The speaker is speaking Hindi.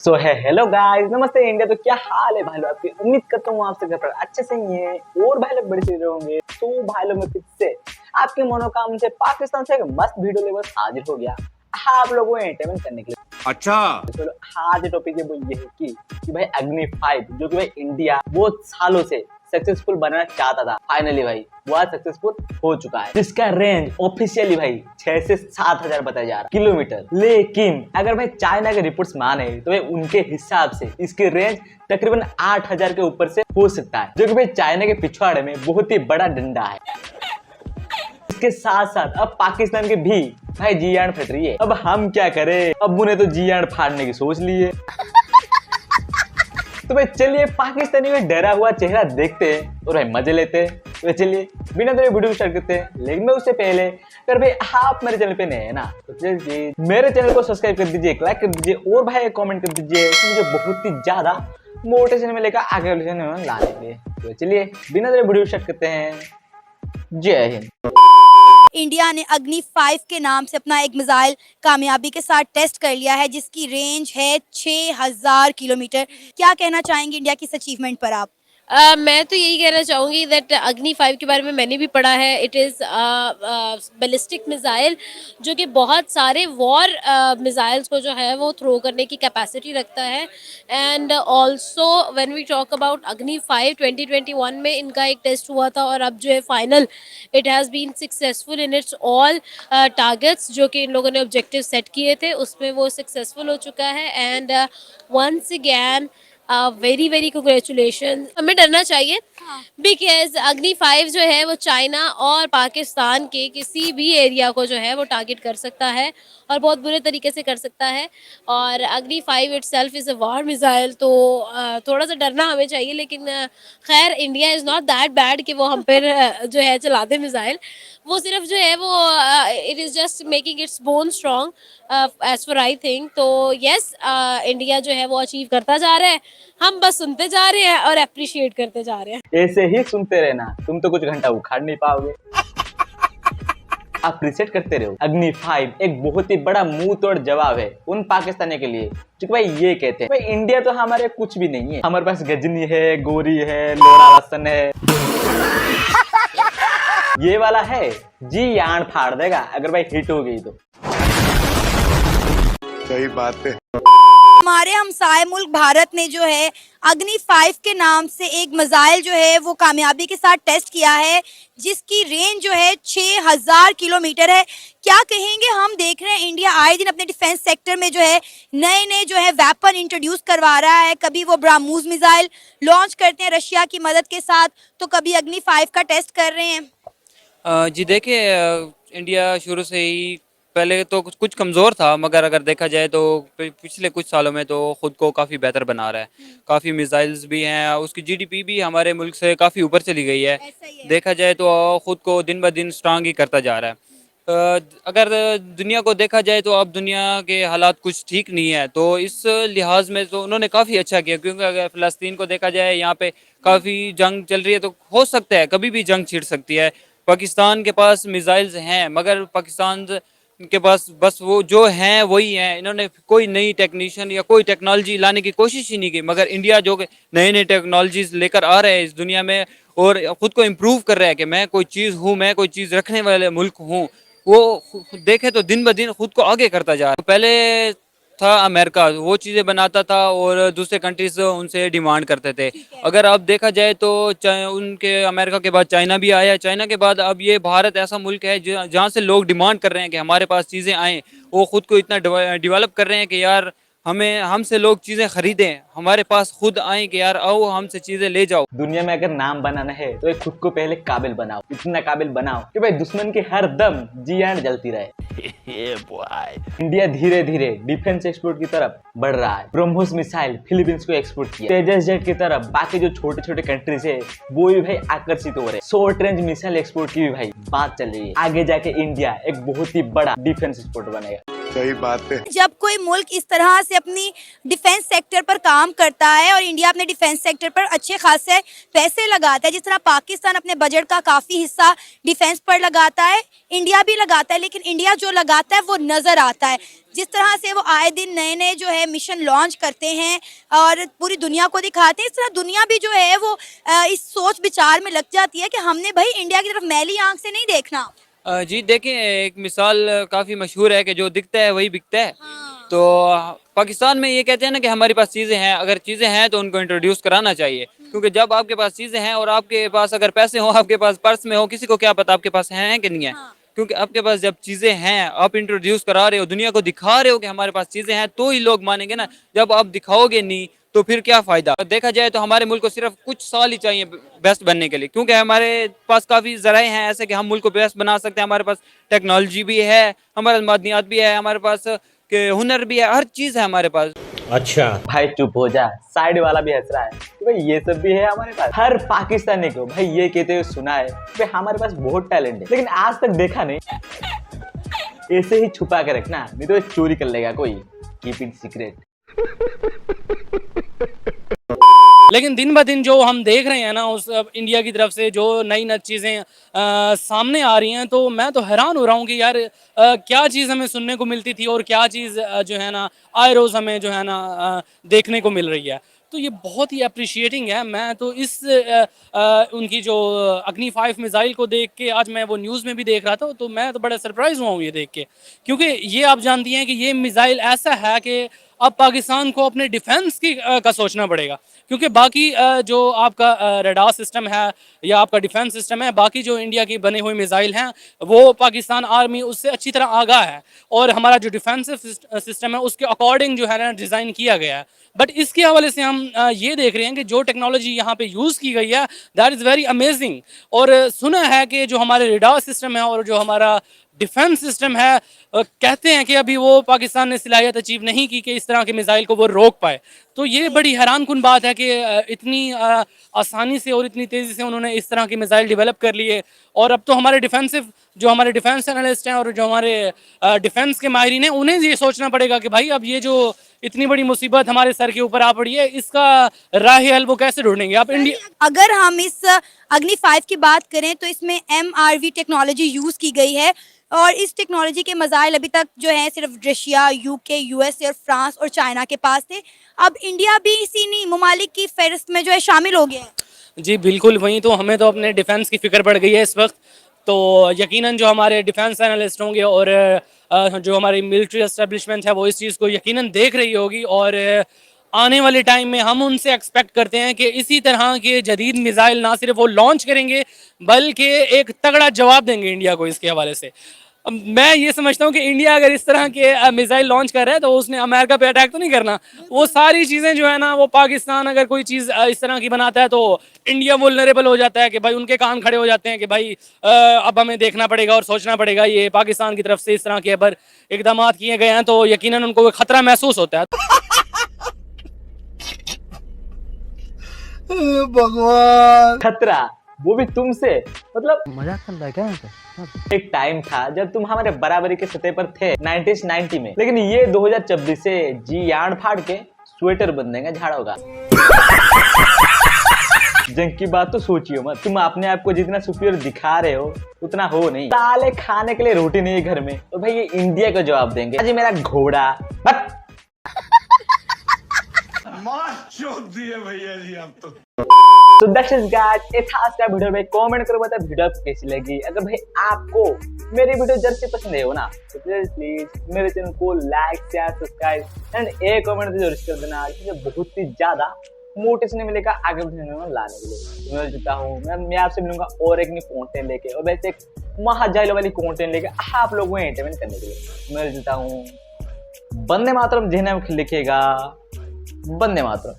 सो है हेलो गाइस, नमस्ते इंडिया। तो क्या हाल है भाई लोग आपके? उम्मीद करता हूँ आप सब घर पर अच्छे से ही हैं और भाई लोग बड़े से रहोगे। तो भाई लोग मैं फिर से आपके मनोकामना से पाकिस्तान से एक मस्त वीडियो लेकर हाजिर हो गया आप लोगों को एंटरटेनमेंट करने के लिए। अच्छा चलो आज टॉपिक ये वो ये है कि भाई अग्नि 5 जो कि भाई इंडिया बहुत सालों से सक्सेसफुल बनाना चाहता था, फाइनली भाई वो आज सक्सेसफुल हो चुका है, जिसका रेंज ऑफिशियली भाई 6 से 7,000 बताया जा रहा है किलोमीटर। लेकिन अगर भाई चाइना के रिपोर्ट्स माने तो भाई उनके हिसाब से इसकी रेंज तकरीबन 8,000 के ऊपर से हो सकता है, जो कि भाई चाइना के पिछवाड़े में बहुत ही बड़ा डंडा है। इसके साथ साथ अब पाकिस्तान के भी भाई जियान फट रही है। अब हम क्या करें, अब उन्हें तो जियान फाड़ने की सोच ली है। तो भाई चलिए पाकिस्तानी में डरा हुआ चेहरा देखते हैं और भाई मजे लेते हैं। तो चलिए बिना देरी वीडियो स्टार्ट करते हैं। लेकिन मैं उससे पहले अगर भाई आप मेरे चैनल पे नए हैं ना तो चलिए मेरे चैनल को सब्सक्राइब कर दीजिए, एक लाइक कर दीजिए और भाई एक कमेंट कर दीजिए, मुझे बहुत ही ज्यादा मोटिवेशन में लेकर आगे वाले लाने के लिए। तो चलिए बिना देरी वीडियो स्टार्ट करते हैं। जय हिंद। इंडिया ने अग्नि 5 के नाम से अपना एक मिसाइल कामयाबी के साथ टेस्ट कर लिया है, जिसकी रेंज है 6,000 किलोमीटर। क्या कहना चाहेंगे इंडिया की इस अचीवमेंट पर आप? मैं तो यही कहना चाहूँगी दैट अग्नि 5 के बारे में मैंने भी पढ़ा है। इट इज़ बैलिस्टिक मिसाइल जो कि बहुत सारे वॉर मिसाइल्स को जो है वो थ्रो करने की कैपेसिटी रखता है। And also when we talk about Agni 5 2021 में इनका एक टेस्ट हुआ था और अब जो है final it has been successful in its all targets जो कि इन लोगों ने ऑब्जेक्टिव सेट किए थे उसमें वो सक्सेसफुल हो चुका है। And once again very very congratulation. हमें डरना चाहिए बिकॉज अग्नि 5 जो है वो चाइना और पाकिस्तान के किसी भी एरिया को जो है वो टारगेट कर सकता है और बहुत बुरे तरीके से कर सकता है। और अग्नि 5 itself is a war missile, तो थोड़ा सा डरना हमें चाहिए। लेकिन खैर India is not that bad कि वो हम पर जो है चला दे मिसाइल। वो सिर्फ जो है वो it is just making its bone strong as for I think. तो यस इंडिया जो है वो अचीव करता जा रहा है, हम बस सुनते जा रहे हैं और अप्रिशिएट करते जा रहे हैं। ऐसे ही सुनते रहना, तुम तो कुछ घंटा उखाड़ नहीं पाओगे। अप्रिशिएट करते रहो। अग्नि 5 एक बहुत ही बड़ा मुंह तोड़ जवाब है उन पाकिस्तानी के लिए जो भाई ये कहते हैं भाई इंडिया तो हमारे कुछ भी नहीं है, हमारे पास गजनी है, गोरी है, लोड़ा रसन है। ये वाला है जी यान फाड़ देगा अगर भाई हिट हो गई तो। सही बात है। हमारे हमसाए मुल्क भारत ने जो है अग्नि 5 के नाम से एक मिसाइल जो है वो कामयाबी के साथ टेस्ट किया है, जिसकी रेंज जो है 6,000 किलोमीटर है। क्या कहेंगे, हम देख रहे हैं इंडिया आए दिन अपने डिफेंस सेक्टर में जो है नए नए जो है वेपन इंट्रोड्यूस करवा रहा है। कभी वो ब्राह्मोस मिसाइल लॉन्च करते हैं रशिया की मदद के साथ, तो कभी अग्नि 5 का टेस्ट कर रहे हैं। जी देखिए, इंडिया शुरू से ही पहले तो कुछ कमज़ोर था, मगर अगर देखा जाए तो पिछले कुछ सालों में तो ख़ुद को काफ़ी बेहतर बना रहा है। काफ़ी मिसाइल्स भी हैं, उसकी जीडीपी भी हमारे मुल्क से काफ़ी ऊपर चली गई है। देखा जाए तो ख़ुद को दिन ब दिन स्ट्रांग ही करता जा रहा है। अगर दुनिया को देखा जाए तो अब दुनिया के हालात कुछ ठीक नहीं है, तो इस लिहाज में तो उन्होंने काफ़ी अच्छा किया। क्योंकि अगर फ़लस्तीन को देखा जाए, यहाँ पे काफ़ी जंग चल रही है, तो हो सकता है कभी भी जंग छिड़ सकती है। पाकिस्तान के पास मिसाइल्स हैं, मगर पाकिस्तान के पास बस वो जो हैं वही हैं। इन्होंने कोई नई टेक्नीशियन या कोई टेक्नोलॉजी लाने की कोशिश ही नहीं की। मगर इंडिया जो नए नए टेक्नोलॉजीज लेकर आ रहे हैं इस दुनिया में और ख़ुद को इम्प्रूव कर रहा है कि मैं कोई चीज़ हूँ, मैं कोई चीज़ रखने वाले मुल्क हूँ, वो देखे तो दिन ब दिन ख़ुद को आगे करता जा रहा है। पहले था अमेरिका, वो चीज़ें बनाता था और दूसरे कंट्रीज उनसे डिमांड करते थे। अगर अब देखा जाए तो उनके अमेरिका के बाद चाइना भी आया, चाइना के बाद अब ये भारत ऐसा मुल्क है जहाँ से लोग डिमांड कर रहे हैं कि हमारे पास चीज़ें आएँ। वो ख़ुद को इतना डेवलप कर रहे हैं कि यार हमसे लोग चीज़ें खरीदें, हमारे पास खुद आए कि यार आओ हमसे चीज़ें ले जाओ। दुनिया में अगर नाम बनाना है तो खुद को पहले काबिल बनाओ, इतना काबिल बनाओ कि भाई दुश्मन की हर दम जियान जलती रहे। इंडिया धीरे धीरे डिफेंस एक्सपोर्ट की तरफ बढ़ रहा है। ब्रह्मोस मिसाइल फिलीपींस को एक्सपोर्ट किया, तेजस जेट की तरफ बाकी जो छोटे छोटे कंट्रीज है वो भी भाई आकर्षित हो रहे। शॉर्ट रेंज मिसाइल एक्सपोर्ट की भी भाई बात चल रही है। आगे जाके इंडिया एक बहुत ही बड़ा डिफेंस एक्सपोर्ट बनेगा। सही बात है। जब कोई मुल्क इस तरह से अपनी डिफेंस सेक्टर पर काम करता है और इंडिया अपने डिफेंस सेक्टर पर अच्छे खासे पैसे लगाता है, जिस तरह पाकिस्तान अपने बजट का काफ़ी हिस्सा डिफेंस पर लगाता है, इंडिया भी लगाता है, लेकिन इंडिया जो लगाता है वो नज़र आता है। जिस तरह से वो आए दिन नए नए जो है मिशन लॉन्च करते हैं और पूरी दुनिया को दिखाते हैं, इस तरह दुनिया भी जो है वो इस सोच विचार में लग जाती है कि हमने भाई इंडिया की तरफ मैली आंख से नहीं देखना। जी देखें, एक मिसाल काफ़ी मशहूर है कि जो दिखता है वही बिकता है। तो पाकिस्तान में ये कहते हैं ना कि हमारे पास चीज़ें हैं, अगर चीज़ें हैं तो उनको इंट्रोड्यूस कराना चाहिए, क्योंकि जब आपके पास चीज़ें हैं और आपके पास अगर पैसे हो, आपके पास पर्स में हो, किसी को क्या पता आपके पास हैं कि नहीं है। क्योंकि आपके पास जब चीज़ें हैं, आप इंट्रोड्यूस करा रहे हो, दुनिया को दिखा रहे हो कि हमारे पास चीज़ें हैं, तो ही लोग मानेंगे ना। जब आप दिखाओगे नहीं तो फिर क्या फ़ायदा। देखा जाए तो हमारे मुल्क को सिर्फ कुछ साल ही चाहिए बेस्ट बनने के लिए, क्योंकि हमारे पास काफ़ी ज़राए हैं ऐसे कि हम मुल्क को बेस्ट बना सकते हैं। हमारे पास टेक्नोलॉजी भी है, हमारे मादनियात भी है, हमारे पास के हुनर भी है, हर चीज़ है हमारे पास। अच्छा भाई चुप हो जा, साइड वाला भी हंस रहा है कि भाई ये सब भी है हमारे पास। हर पाकिस्तानी को भाई ये कहते हुए सुना है कि हमारे पास बहुत टैलेंट है, लेकिन आज तक देखा नहीं। ऐसे ही छुपा के रखना, नहीं तो चोरी कर लेगा कोई। Keep it secret. लेकिन दिन ब दिन जो हम देख रहे हैं ना, उस इंडिया की तरफ से जो नई नई चीज़ें सामने आ रही हैं, तो मैं तो हैरान हो रहा हूँ कि यार क्या चीज़ हमें सुनने को मिलती थी और क्या चीज़ जो है ना आए रोज़ हमें जो है ना देखने को मिल रही है। तो ये बहुत ही अप्रिशिएटिंग है। मैं तो इस उनकी जो अग्नि 5 मिसाइल को देख के, आज मैं वो न्यूज़ में भी देख रहा था, तो मैं तो बड़ा सरप्राइज़ हुआ हूँ ये देख के, क्योंकि ये आप जानती हैं कि ये मिसाइल ऐसा है कि अब पाकिस्तान को अपने डिफेंस की का सोचना पड़ेगा, क्योंकि बाकी जो आपका रडार सिस्टम है या आपका डिफेंस सिस्टम है, बाकी जो इंडिया की बने हुए मिसाइल हैं वो पाकिस्तान आर्मी उससे अच्छी तरह आगाह है, और हमारा जो डिफेंसिव सिस्टम है उसके अकॉर्डिंग जो है ना डिज़ाइन किया गया है। बट इसके हवाले से हम ये देख रहे हैं कि जो टेक्नोलॉजी यहाँ पे यूज़ की गई है दैट इज़ वेरी अमेजिंग। और सुना है कि जो हमारे रडार सिस्टम है और जो हमारा डिफेंस सिस्टम है, कहते हैं कि अभी वो पाकिस्तान ने सलाहियत अचीव नहीं की कि इस तरह के मिसाइल को वो रोक पाए। तो ये बड़ी हैरानकुन बात है कि इतनी आसानी से और इतनी तेज़ी से उन्होंने इस तरह के मिसाइल डेवलप कर लिए। और अब तो हमारे डिफेंस एनालिस्ट हैं और जो हमारे डिफेंस के माहिरीन हैं, उन्हें ये सोचना पड़ेगा कि भाई अब ये जो इतनी बड़ी मुसीबत हमारे सर के ऊपर आ पड़ी है, इसका राह हल वो कैसे ढूंढेंगे। आप इंडिया, अगर हम इस अग्नि 5 की बात करें तो इसमें MRV टेक्नोलॉजी यूज़ की गई है, और इस टेक्नोलॉजी के मज़ाइल अभी तक जो है सिर्फ रशिया, UK, USA और फ्रांस और चाइना के पास थे। अब इंडिया भी इसी ममालिक की फहरिस्त में जो है शामिल हो गया है। जी बिल्कुल, वहीं तो हमें तो अपने डिफेंस की फ़िक्र पड़ गई है इस वक्त। तो यकीनन जो हमारे डिफेंस एनालिस्ट होंगे और जो हमारी मिलिट्री एस्टेब्लिशमेंट है वो इस चीज़ को यकीनन देख रही होगी, और आने वाले टाइम में हम उनसे एक्सपेक्ट करते हैं कि इसी तरह के जदीद मिसाइल ना सिर्फ वो लॉन्च करेंगे बल्कि एक तगड़ा जवाब देंगे इंडिया को इसके हवाले से। मैं ये समझता हूँ कि इंडिया अगर इस तरह के मिसाइल लॉन्च कर रहा है तो उसने अमेरिका पे अटैक तो नहीं करना। वो सारी चीज़ें जो है ना, वो पाकिस्तान अगर कोई चीज़ इस तरह की बनाता है तो इंडिया वुल्नरेबल हो जाता है कि भाई उनके कान खड़े हो जाते हैं कि भाई अब हमें देखना पड़ेगा और सोचना पड़ेगा। ये पाकिस्तान की तरफ से इस तरह के अगर इकदाम किए गए हैं तो यकीनन उनको खतरा महसूस होता है। भगवान, खतरा, वो भी तुमसे। मतलब मजाक कर रहा है क्या? एक टाइम था जब तुम हमारे बराबरी के सतह पर थे 1990 में, लेकिन ये 2026 से जी यार्ड फाड़ के स्वेटर बन देंगे झाड़ों का। जंग की बात तो सोचियो मत। तुम अपने आप को जितना सुपीरियर दिखा रहे हो उतना हो नहीं। साले खाने के लिए रोटी नहीं है घर में, तो भाई ये इंडिया को जवाब देंगे। आज मेरा घोड़ा बट दिए भैया जी आप तो। तो दैट्स इट गाइस, ये था आज का वीडियो। भाई कमेंट करो, बता वीडियो कैसी लगी। अगर भाई आपको मेरी वीडियो जल्द से पसंद है हो ना, तो प्लीज मेरे चैनल को लाइक, शेयर, सब्सक्राइब एंड एक कमेंट जरूर कर देना, क्योंकि बहुत ही ज्यादा मोटिवेशन मिलेगा आगे बढ़ने में लाने के लिए। मैं चुका हूँ, मैं आपसे मिलूंगा और एक नई कंटेंट लेके, और वैसे एक महाजाइलो वाली कंटेंट लेके आप लोगों को एंटरटेनमेंट करने के लिए। मैं चुका हूँ। वंदे मातरम, जिन्हें लिखेगा वंदे मातरम।